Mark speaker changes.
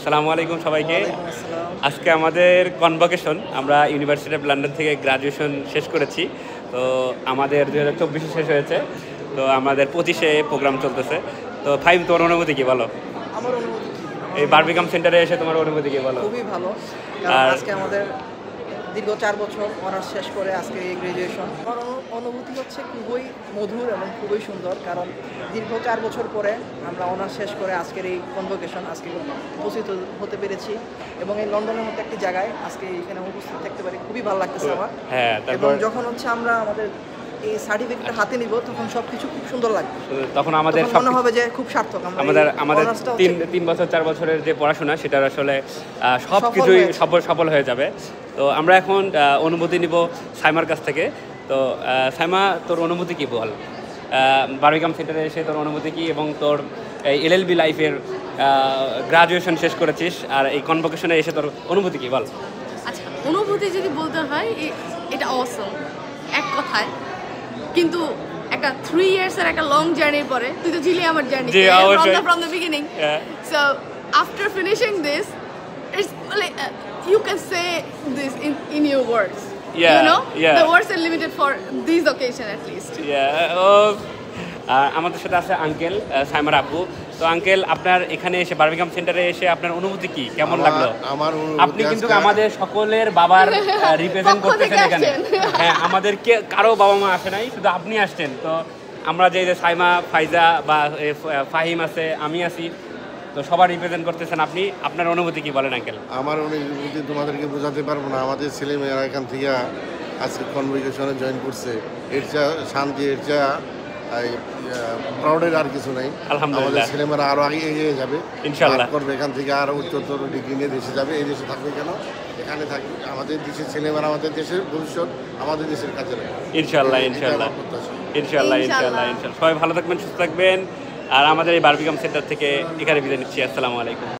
Speaker 1: আসসালামু আলাইকুম সবাইকে।
Speaker 2: ওয়ালাইকুম আসসালাম।
Speaker 1: আজকে আমাদের কনভোকেশন, আমরা ইউনিভার্সিটি অফ লন্ডন থেকে গ্রাজুয়েশন শেষ করেছি। তো আমাদের 2024-এ শেষ হয়েছে, তো আমাদের 25-এ প্রোগ্রাম চলতেছে। তো ফাইম, তোমার অনুভূতি কি বলো?
Speaker 2: আমার অনুভূতি কি?
Speaker 1: এই বারবিকাম সেন্টারে এসে তোমার অনুভূতি কি বলো?
Speaker 2: খুবই ভালো। কারণ
Speaker 1: আর
Speaker 2: আজকে আমাদের দীর্ঘ ৪ বছর অনার্স শেষ করে আজকে এই গ্র্যাজুয়েশন। আমার অনুভূতি হচ্ছে খুবই মধুর এবং খুবই সুন্দর। কারণ দীর্ঘ ৪ বছর পরে আমরা অনার্স শেষ করে আজকের এই কনভোকেশন আজকে উপস্থিত হতে পেরেছি এবং এই লন্ডনের মতো একটি জায়গায় আজকে এখানে উপস্থিত থাকতে পারি, খুবই ভালো লাগতেছে আমার।
Speaker 1: হ্যাঁ,
Speaker 2: এবং
Speaker 1: তারপর
Speaker 2: যখন হচ্ছে আমরা আমাদের এই সার্টিফিকেটটা হাতে নিব তখন সবকিছু খুব সুন্দর লাগবে।
Speaker 1: তখন আমাদের
Speaker 2: তখন মনে হবে যে খুব সার্থক। আমরা
Speaker 1: আমাদের
Speaker 2: এই
Speaker 1: আমাদের
Speaker 2: honours টা হচ্ছে
Speaker 1: 3 বছর 4 বছরের যে পড়াশোনা, সেটার আসলে সব
Speaker 2: সফল
Speaker 1: কিছুই
Speaker 2: হয়েছে।
Speaker 1: সফল হয়ে যাবে। তো আমরা এখন অনুমতি নিব সাইমার কাছ থেকে। তো সাইমা, তোর অনুভূতি কি বল? বারবিকাম সেন্টারে এসে তোর অনুভূতি কি, এবং তোর এই এলএলবি লাইফের গ্রাজুয়েশন শেষ করেছিস, আর এই কনভোকেশনে এসে তোর অনুভূতি কি বল?
Speaker 3: আচ্ছা, অনুভূতি যদি বলতে হয় এটা অসম এক কথায়, কিন্তু একটা 3 ইয়ার্স এর একটা লং জার্নির পরে, তুই তো ছিলি আমার জার্নি
Speaker 1: জি, অবশ্যই।
Speaker 3: From the beginning. So after finishing this, it's like you can say this in your words.
Speaker 1: Yeah,
Speaker 3: You know,
Speaker 1: yeah.
Speaker 3: the words are limited for this occasion at least.
Speaker 1: আমাদের সাথে আছে আঙ্কেল, সাইমার আব্বু। তো uncle, আপনার এখানে এসে বারবিকাম সেন্টারে এসে আপনার অনুভূতি কি, কেমন লাগলো?
Speaker 4: আমার
Speaker 1: আপনি কিন্তু আমাদের সকলের বাবার রিপ্রেজেন্ট
Speaker 3: পক্ষ থেকে
Speaker 1: করতেছেন এখানে।
Speaker 3: আসছেন।
Speaker 1: হ্যাঁ, আমাদের কারো বাবা মা আসে নাই, শুধু আপনি আসছেন। তো আমরা যে সাইমা, ফাইজা বা ফাহিম আছে, আমি আছি, তো সবার রিপ্রেজেন্ট করতেছেন আপনি। আপনার অনুভূতি কি বলেন আঙ্কেল?
Speaker 4: আমার অনুভূতি তোমাদেরকে বোঝাতে পারবো না। আমাদের ছেলে মেয়েরা এখান থেকে আজকে কনভোকেশনে জয়েন করছে, এর চা শান্তি, এর চা প্রাউডের আর কিছু নাই।
Speaker 1: আলহামদুলিল্লাহ।
Speaker 4: আমাদের ছেলেমেয়েরা আরো আগে এগিয়ে যাবে
Speaker 1: ইনশাআল্লাহ।
Speaker 4: করবে, এখান থেকে আরো উচ্চতর ডিগ্রি নিয়ে দেশে যাবে। এই দেশে থাকবে কেন, এখানে থাকবে। আমাদের দেশের ছেলেমেয়েরা আমাদের দেশের ভবিষ্যৎ, আমাদের দেশের কাজে লাগবে।
Speaker 1: ইনশাআল্লাহ,
Speaker 4: এটাই
Speaker 1: ইনশাআল্লাহ,
Speaker 4: আমার প্রত্যাশা।
Speaker 1: ইনশাআল্লাহ, ইনশাআল্লাহ,
Speaker 3: ইনশাআল্লাহ।
Speaker 1: ইনশাআল্লাহ। সবাই ভালো থাকবেন, সুস্থ থাকবেন। আর আমাদের এই বারবিকাম সেন্টার থেকে এখানে বিদায় নিচ্ছি। আসসালামু আলাইকুম।